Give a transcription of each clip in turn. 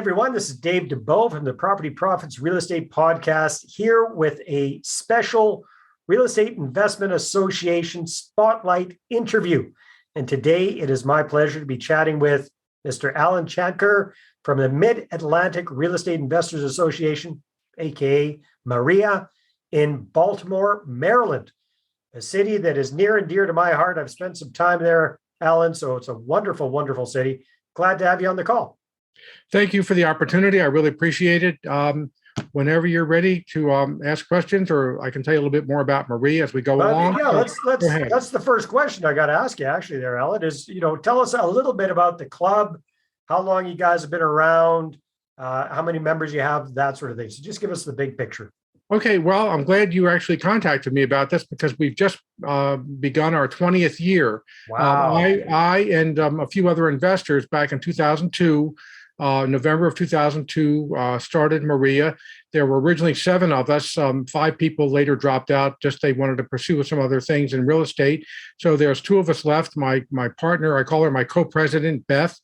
everyone, this is Dave Dubeau from the Property Profits Real Estate Podcast, here with a special Real Estate Investment Association Spotlight interview. And today it is my pleasure to be chatting with Mr. Alan Chantker from the Mid-Atlantic Real Estate Investors Association, aka MAREA, in Baltimore, Maryland, a city that is near and dear to my heart. I've spent some time there, Alan, so it's a wonderful, wonderful city. Glad to have you on the call. Thank you for the opportunity. I really appreciate it. Whenever you're ready to ask questions, or I can tell you a little bit more about MAREA as we go along. Yeah, that's the first question I got to ask you actually there, Alan, is, tell us a little bit about the club, how long you guys have been around, how many members you have, that sort of thing. So just give us the big picture. Okay, well, I'm glad you actually contacted me about this because we've just begun our 20th year. Wow. I and a few other investors back in 2002, November of 2002, started MAREA. There were originally 7 of us. 5 people later dropped out. Just they wanted to pursue some other things in real estate. So there's 2 of us left. My partner, I call her my Co-President Beth,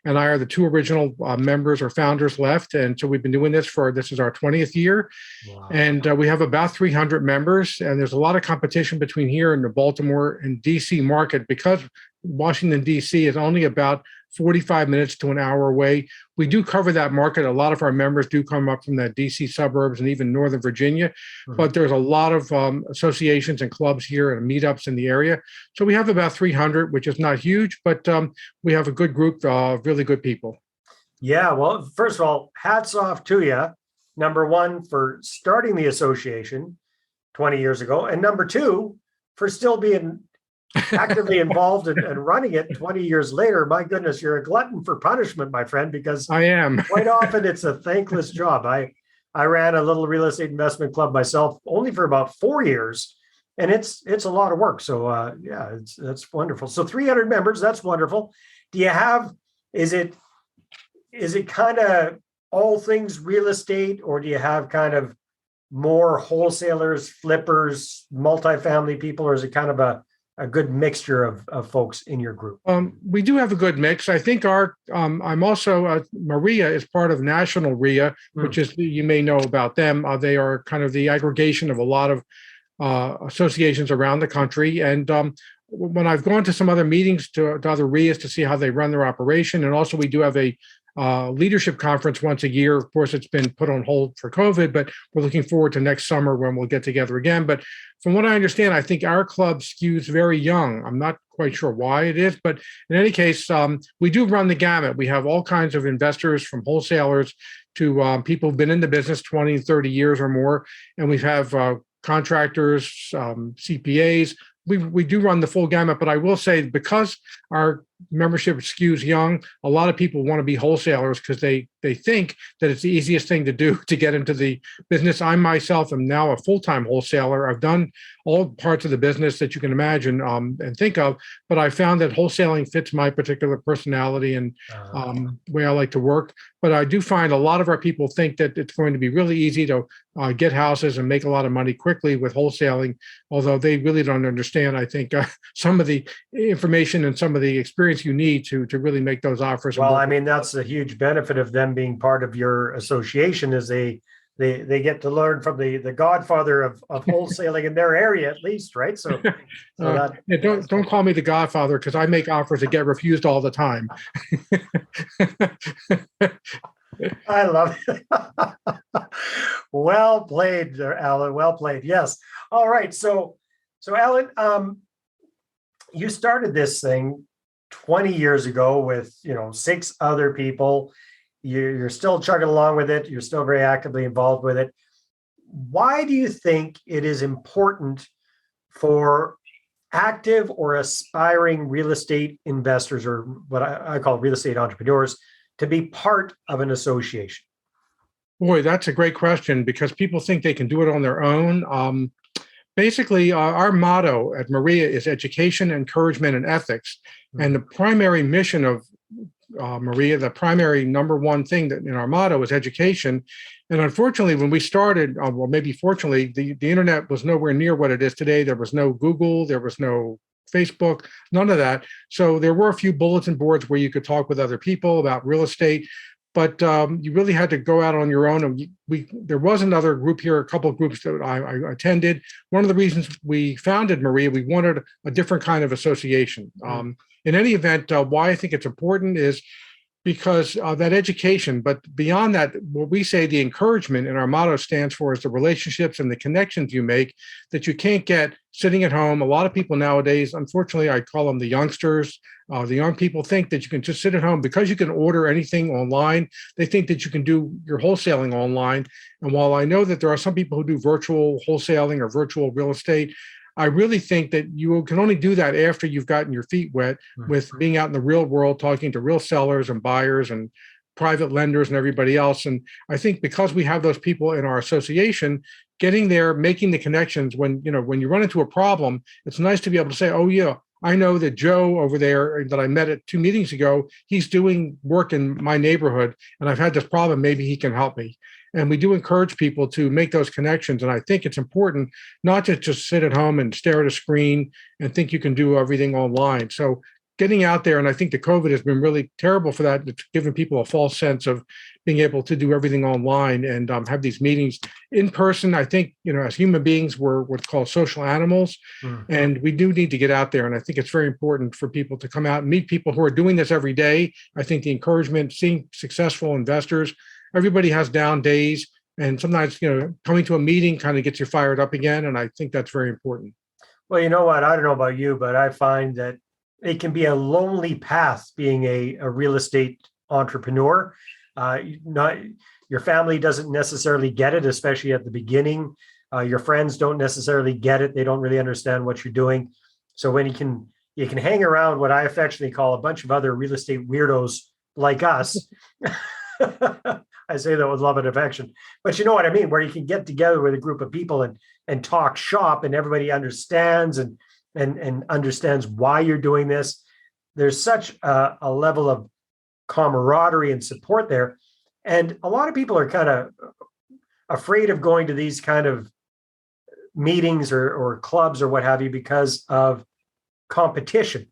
and I are the 2 original members or founders left. And so we've been doing this is our 20th year. Wow. And we have about 300 members. And there's a lot of competition between here and the Baltimore and DC market because Washington, DC is only about 45 minutes to an hour away. We do cover that market. A lot of our members do come up from the DC suburbs and even Northern Virginia, but there's a lot of associations and clubs here and meetups in the area. So we have about 300, which is not huge, but we have a good group of really good people. Yeah, well, first of all, hats off to you. Number one, for starting the association 20 years ago. And number 2, for still being actively involved and running it 20 years later. My goodness, you're a glutton for punishment, my friend, because I am. Quite often it's a thankless job. I ran a little real estate investment club myself only for about 4 years, and it's a lot of work. So that's wonderful. So 300 members, that's wonderful. Do you have, is it kind of all things real estate, or do you have kind of more wholesalers, flippers, multifamily people, or is it kind of a good mixture of folks in your group? We do have a good mix. I think I'm also, MAREA is part of National REIA, which is, you may know about them. They are kind of the aggregation of a lot of associations around the country. And when I've gone to some other meetings to other REIAs to see how they run their operation, and also we do have a leadership conference once a year. Of course, it's been put on hold for COVID, but we're looking forward to next summer when we'll get together again. But from what I understand, I think our club skews very young. I'm not quite sure why it is, but in any case, we do run the gamut. We have all kinds of investors, from wholesalers to people who've been in the business 20, 30 years or more. And we have contractors, CPAs. We do run the full gamut, but I will say, because our membership skews young, a lot of people want to be wholesalers because they think that it's the easiest thing to do to get into the business. I myself am now a full-time wholesaler. I've done all parts of the business that you can imagine and think of, but I found that wholesaling fits my particular personality and way I like to work. But I do find a lot of our people think that it's going to be really easy to get houses and make a lot of money quickly with wholesaling, although they really don't understand, I think, some of the information and some of the experience you need to really make those offers. Well, I mean, that's a huge benefit of them being part of your association, is they get to learn from the godfather of wholesaling in their area, at least, right? So don't call me the godfather, because I make offers that get refused all the time. I love it. Well played, Alan. Well played. Yes. All right. So Alan, you started this thing 20 years ago with 6 other people. You're still chugging along with it. You're still very actively involved with it. Why do you think it is important for active or aspiring real estate investors, or what I call real estate entrepreneurs, to be part of an association? Boy, that's a great question, because people think they can do it on their own. Basically, our motto at MAREA is education, encouragement, and ethics. And the primary mission of MAREA, the primary number one thing that in our motto is education. And unfortunately, when we started, well, maybe fortunately, the internet was nowhere near what it is today. There was no Google, there was no Facebook, none of that. So there were a few bulletin boards where you could talk with other people about real estate. but you really had to go out on your own. And there was another group here, a couple of groups that I attended. One of the reasons we founded MAREA, we wanted a different kind of association. In any event, why I think it's important is because that education, but beyond that, what we say the encouragement in our motto stands for is the relationships and the connections you make that you can't get sitting at home. A lot of people nowadays, unfortunately, I call them the youngsters. The young people think that you can just sit at home because you can order anything online. They think that you can do your wholesaling online. And while I know that there are some people who do virtual wholesaling or virtual real estate, I really think that you can only do that after you've gotten your feet wet with being out in the real world, talking to real sellers and buyers and private lenders and everybody else. And I think because we have those people in our association, getting there, making the connections when you run into a problem, it's nice to be able to say, oh yeah, I know that Joe over there that I met at 2 meetings ago, he's doing work in my neighborhood and I've had this problem, maybe he can help me. And we do encourage people to make those connections. And I think it's important not to just sit at home and stare at a screen and think you can do everything online. So getting out there, and I think the COVID has been really terrible for that. It's given people a false sense of being able to do everything online and have these meetings in person. I think, as human beings, we're what's called social animals, and we do need to get out there. And I think it's very important for people to come out and meet people who are doing this every day. I think the encouragement, seeing successful investors, everybody has down days, and sometimes, coming to a meeting kind of gets you fired up again. And I think that's very important. Well, you know what? I don't know about you, but I find that it can be a lonely path being a real estate entrepreneur. Your family doesn't necessarily get it, especially at the beginning. Your friends don't necessarily get it. They don't really understand what you're doing. So when you can hang around what I affectionately call a bunch of other real estate weirdos like us. I say that with love and affection, but you know what I mean, where you can get together with a group of people and talk shop, and everybody understands and understands why you're doing this. There's such a level of camaraderie and support there. And a lot of people are kind of afraid of going to these kind of meetings or clubs or what have you because of competition.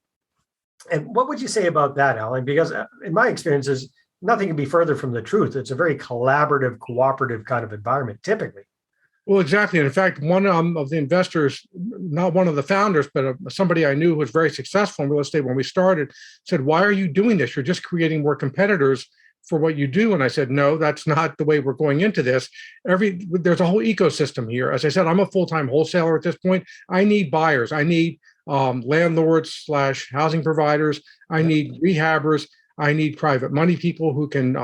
And what would you say about that, Alan? Because in my experiences, nothing can be further from the truth. It's a very collaborative, cooperative kind of environment, typically. Well, exactly. And in fact, one of the investors, not one of the founders, but somebody I knew who was very successful in real estate when we started, said, "Why are you doing this? You're just creating more competitors for what you do." And I said, "No, that's not the way we're going into this. There's a whole ecosystem here. As I said, I'm a full-time wholesaler at this point. I need buyers. I need landlords / housing providers. I need rehabbers. I need private money people who can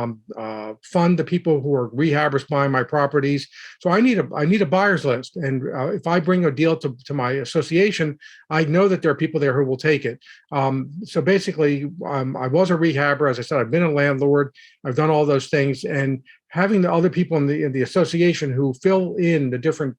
fund the people who are rehabbers buying my properties. So I need a buyer's list. And if I bring a deal to my association, I know that there are people there who will take it. So basically, I was a rehabber. As I said, I've been a landlord. I've done all those things. And having the other people in the association who fill in the different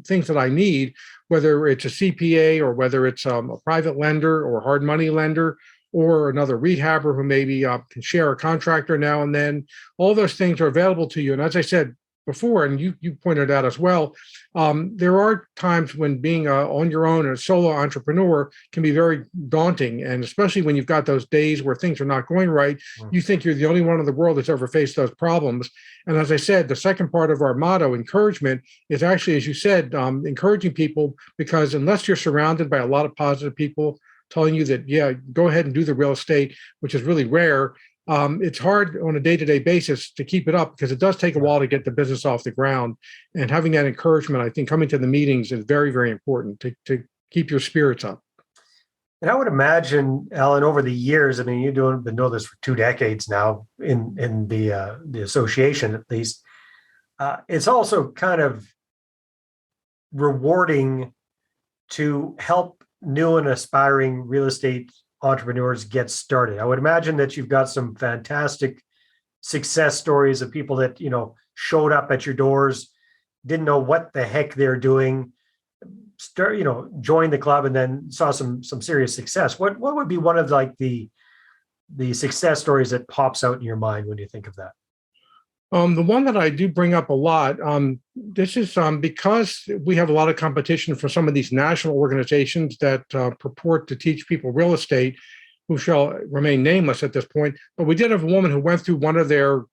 things that I need, whether it's a CPA or whether it's a private lender or hard money lender, or another rehabber who maybe can share a contractor now and then. All those things are available to you. And as I said before, and you pointed out as well, there are times when being on your own, a solo entrepreneur, can be very daunting. And especially when you've got those days where things are not going right, you think you're the only one in the world that's ever faced those problems. And as I said, the second part of our motto, encouragement, is actually, as you said, encouraging people, because unless you're surrounded by a lot of positive people telling you that, yeah, go ahead and do the real estate, which is really rare, it's hard on a day-to-day basis to keep it up, because it does take a while to get the business off the ground. And having that encouragement, I think coming to the meetings is very, very important to keep your spirits up. And I would imagine, Alan, over the years, I mean, you've been doing this for 2 decades now in the association, at least. It's also kind of rewarding to help new and aspiring real estate entrepreneurs get started. I would imagine that you've got some fantastic success stories of people that, showed up at your doors, didn't know what the heck they're doing, joined the club and then saw some serious success. What would be one of the success stories that pops out in your mind when you think of that? The one that I do bring up a lot, this is because we have a lot of competition from some of these national organizations that purport to teach people real estate, who shall remain nameless at this point. But we did have a woman who went through one of their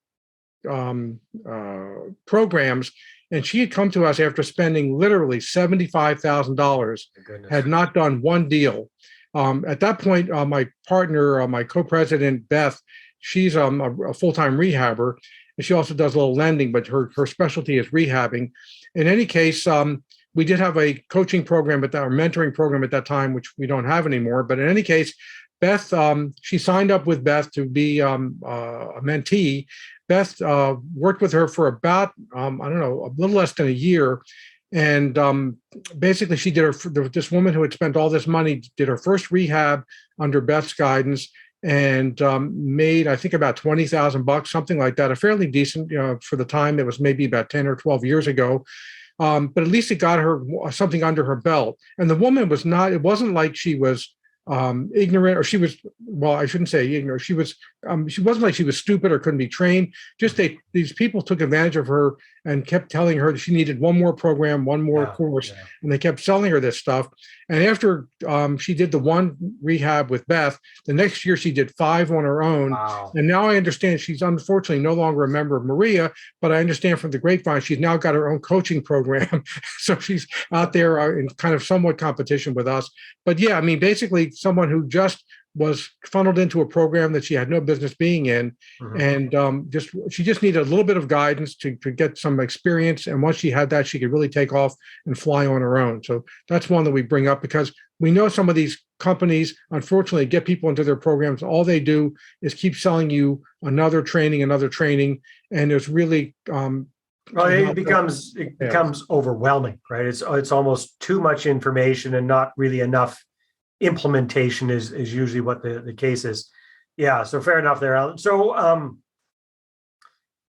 programs. And she had come to us after spending literally $75,000, had not done one deal. At that point, my partner, my co-president, Beth, she's a full-time rehabber, and she also does a little lending, but her specialty is rehabbing. In any case, we did have a coaching program or mentoring program at that time, which we don't have anymore. But in any case, Beth, she signed up with Beth to be a mentee. Beth worked with her for about, I don't know, a little less than a year. And basically, she did this woman who had spent all this money did her first rehab under Beth's guidance and made, I think, about $20,000, something like that, a fairly decent for the time. It was maybe about 10 or 12 years ago. But at least it got her something under her belt. And the woman was not, it wasn't like she was ignorant, or she was, well, I shouldn't say ignorant. She wasn't like she was stupid or couldn't be trained. Just these people took advantage of her and kept telling her that she needed one more program, one more course, and they kept selling her this stuff. And after she did the one rehab with Beth, the next year she did 5 on her own. Wow. And now I understand she's unfortunately no longer a member of MAREA, but I understand from the grapevine she's now got her own coaching program. So she's out there in kind of somewhat competition with us. But yeah, I mean, basically someone who just was funneled into a program that she had no business being in. Mm-hmm. And she just needed a little bit of guidance to get some experience. And once she had that, she could really take off and fly on her own. So that's one that we bring up because we know some of these companies, unfortunately, get people into their programs. All they do is keep selling you another training. And there's really, well, it becomes overwhelming, right? It's almost too much information and not really enough implementation is usually what the case is. Yeah, so fair enough there, Alan. So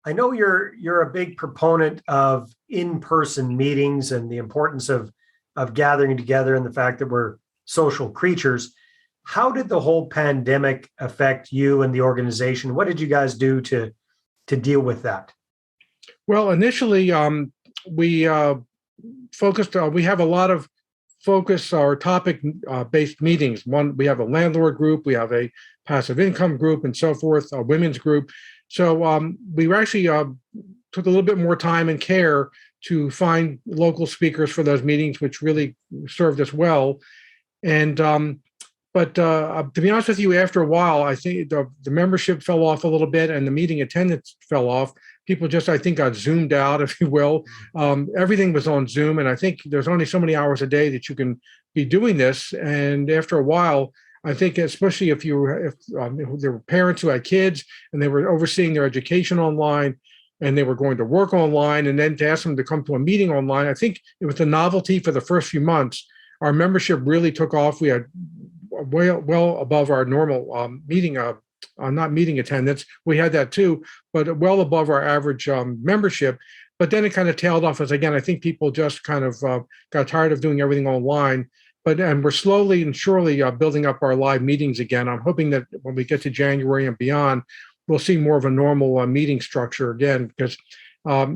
I know you're a big proponent of in-person meetings and the importance of gathering together and the fact that we're social creatures. How did the whole pandemic affect you and the organization? What did you guys do to deal with that? Well, initially, we focused. We have a lot of focus or topic-based meetings. We have a landlord group, we have a passive income group, and so forth. A women's group. So we actually took a little bit more time and care to find local speakers for those meetings, which really served us well. And but to be honest with you, after a while, I think the membership fell off a little bit, and the meeting attendance fell off. People just, I think, got zoomed out, if you will. Everything was on Zoom, and I think there's only so many hours a day that you can be doing this. And after a while, I think, especially if there were parents who had kids and they were overseeing their education online, and they were going to work online, and then to ask them to come to a meeting online, I think it was the novelty for the first few months. Our membership really took off. We had well above our normal not meeting attendance. We had that too, but well above our average membership. But then it kind of tailed off as, again, I think people just kind of got tired of doing everything online. And we're slowly and surely building up our live meetings again. I'm hoping that when we get to January and beyond, we'll see more of a normal meeting structure again, because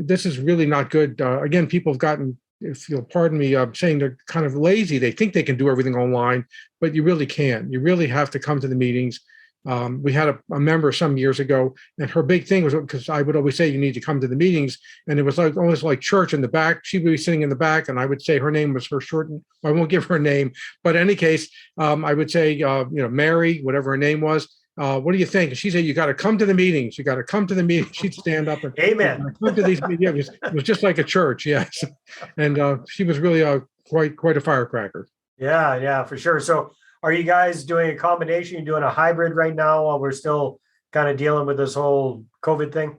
this is really not good. Again, people have gotten, if you'll pardon me, saying they're kind of lazy. They think they can do everything online, but you really can't. You really have to come to the meetings. We had a member some years ago, and her big thing was, because I would always say you need to come to the meetings, and it was like almost like church in the back. She would be sitting in the back, and I would say her name was her short. I won't give her a name, but in any case, I would say, Mary, whatever her name was. What do you think? And she said, "You got to come to the meetings. You got to come to the meetings." She'd stand up and amen. Come to these meetings. Yeah, it was just like a church, yes. And she was really quite a firecracker. Yeah, for sure. So, are you guys doing a combination? You're doing a hybrid right now while we're still kind of dealing with this whole COVID thing?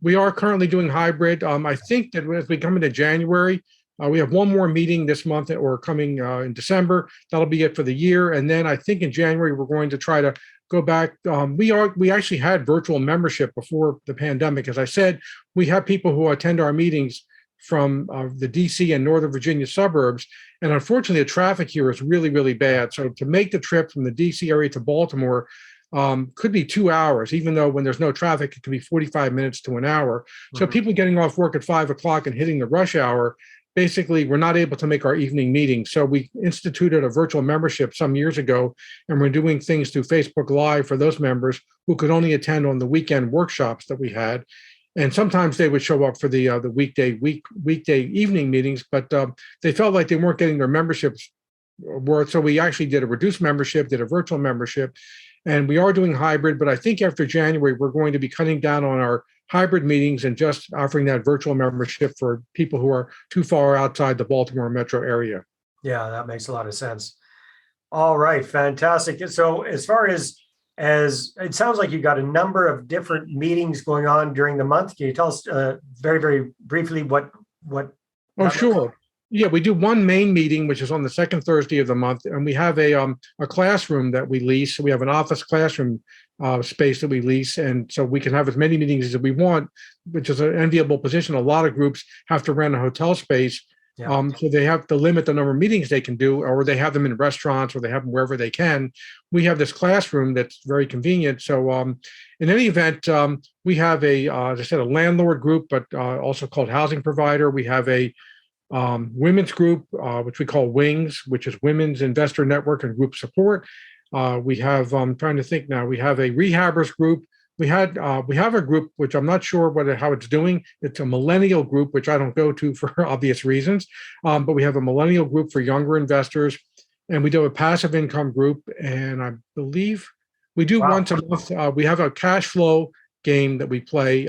We are currently doing hybrid. I think that as we come into January, we have one more meeting this month or coming in December. That'll be it for the year. And then I think in January, we're going to try to go back. We actually had virtual membership before the pandemic. As I said, we have people who attend our meetings from the DC and Northern Virginia suburbs. And unfortunately, the traffic here is really, really bad. So to make the trip from the DC area to Baltimore could be 2 hours, even though when there's no traffic, it could be 45 minutes to an hour. So people getting off work at 5 o'clock and hitting the rush hour, basically, we're not able to make our evening meetings. So we instituted a virtual membership some years ago, and we're doing things through Facebook Live for those members who could only attend on the weekend workshops that we had. And sometimes they would show up for the weekday evening meetings, but they felt like they weren't getting their memberships worth. So we actually did a reduced membership, did a virtual membership, and we are doing hybrid. But I think after January, we're going to be cutting down on our hybrid meetings and just offering that virtual membership for people who are too far outside the Baltimore metro area. Yeah, that makes a lot of sense. All right, fantastic. So as far as it sounds like you got a number of different meetings going on during the month. Can you tell us very, very briefly what? Oh, sure. Yeah, we do one main meeting, which is on the second Thursday of the month, and we have a classroom that we lease. So we have an office classroom space that we lease, and so we can have as many meetings as we want, which is an enviable position. A lot of groups have to rent a hotel space. Yeah. So they have to limit the number of meetings they can do, or they have them in restaurants, or they have them wherever they can. We have this classroom that's very convenient. So in any event, we have as I said, a landlord group, but also called housing provider. We have a women's group, which we call WINGS, which is Women's Investor Network and Group Support. We have, I'm trying to think now, we have a rehabbers group. We have a group, which I'm not sure how it's doing. It's a millennial group, which I don't go to for obvious reasons. But we have a millennial group for younger investors, and we do a passive income group. And I believe we do once a month. We have a cash flow game that we play.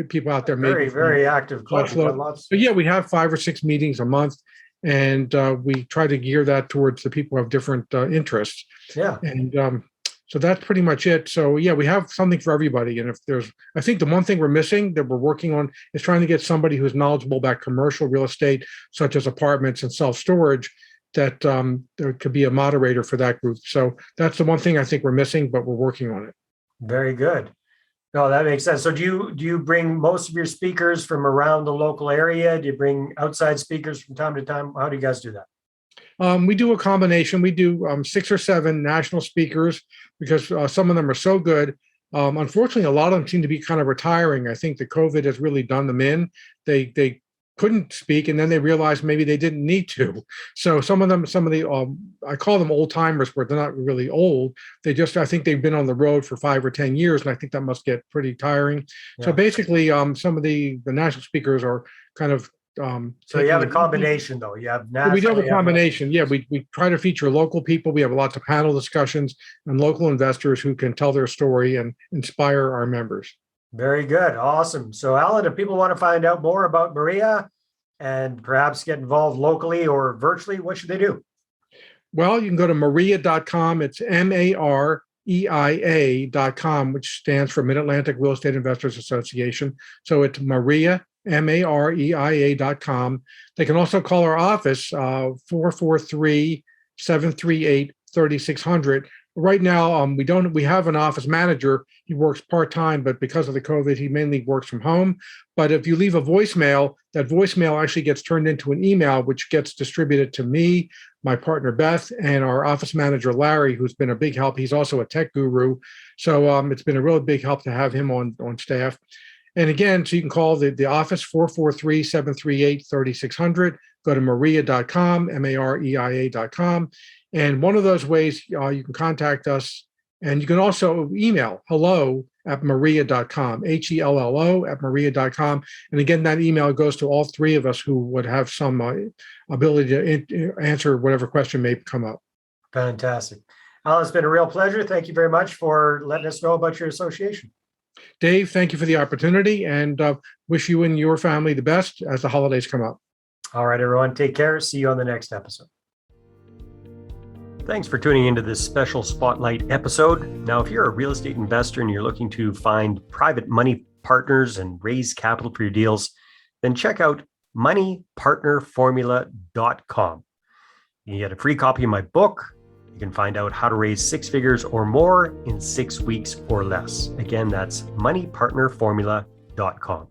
People out there, very, very active club. So yeah, we have 5 or 6 meetings a month, and we try to gear that towards the people who have different interests. Yeah. And so that's pretty much it. So yeah, we have something for everybody. And I think the one thing we're missing that we're working on is trying to get somebody who's knowledgeable about commercial real estate, such as apartments and self-storage, that there could be a moderator for that group. So that's the one thing I think we're missing, but we're working on it. Very good. No, that makes sense. So do you bring most of your speakers from around the local area? Do you bring outside speakers from time to time? How do you guys do that? We do a combination. We do 6 or 7 national speakers because some of them are so good. Unfortunately, a lot of them seem to be kind of retiring. I think the COVID has really done them in. They couldn't speak, and then they realized maybe they didn't need to. So some of the I call them old timers, but they're not really old. I think they've been on the road for 5 or 10 years, and I think that must get pretty tiring. Yeah. So basically, some of the national speakers are kind of. So you have a combination, though. You have national. We do have a combination. Yeah, we try to feature local people. We have lots of panel discussions and local investors who can tell their story and inspire our members. Very good. Awesome. So, Alan, if people want to find out more about MAREA and perhaps get involved locally or virtually, what should they do? Well, you can go to MAREA.com. It's MAREIA.com, which stands for Mid-Atlantic Real Estate Investors Association. So it's MAREA, MAREIA.com. They can also call our office, 443-738-3600. Right now, we have an office manager. He works part-time, but because of the COVID, he mainly works from home. But if you leave a voicemail, that voicemail actually gets turned into an email, which gets distributed to me, my partner Beth, and our office manager Larry, who's been a big help. He's also a tech guru. So it's been a really big help to have him on staff. And again, so you can call the office, 443-738-3600. Go to MAREA.com, MAREIA.com. And one of those ways you can contact us. And you can also email hello@mareia.com, HELLO@mareia.com. And again, that email goes to all 3 of us who would have some ability to answer whatever question may come up. Fantastic. Alan, it's been a real pleasure. Thank you very much for letting us know about your association. Dave, thank you for the opportunity, and wish you and your family the best as the holidays come up. All right, everyone. Take care. See you on the next episode. Thanks for tuning into this special Spotlight episode. Now, if you're a real estate investor and you're looking to find private money partners and raise capital for your deals, then check out moneypartnerformula.com. You can get a free copy of my book. You can find out how to raise 6 figures or more in 6 weeks or less. Again, that's moneypartnerformula.com.